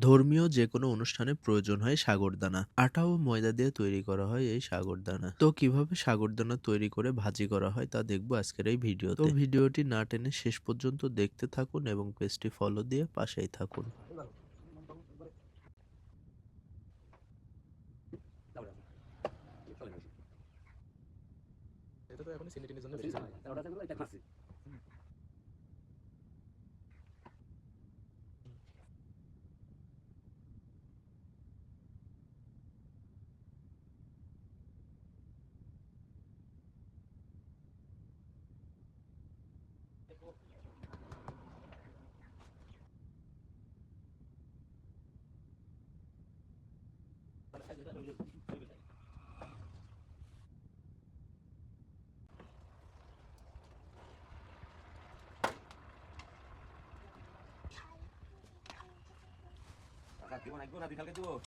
ধর্মীয় যেকোনো অনুষ্ঠানে প্রয়োজন হয় সাগরদানা। আটা ও ময়দা দিয়ে তৈরি করা হয় এই সাগরদানা। তো কিভাবে সাগরদানা তৈরি করে ভাজি করা হয় তা দেখবো আজকের এই ভিডিওতে। তো ভিডিওটি না টেনে শেষ পর্যন্ত দেখতে থাকুন এবং পেজটি ফলো দিয়ে পাশেই থাকুন। এটা তো এখন চিনি টিনির জন্য বেশি চলে।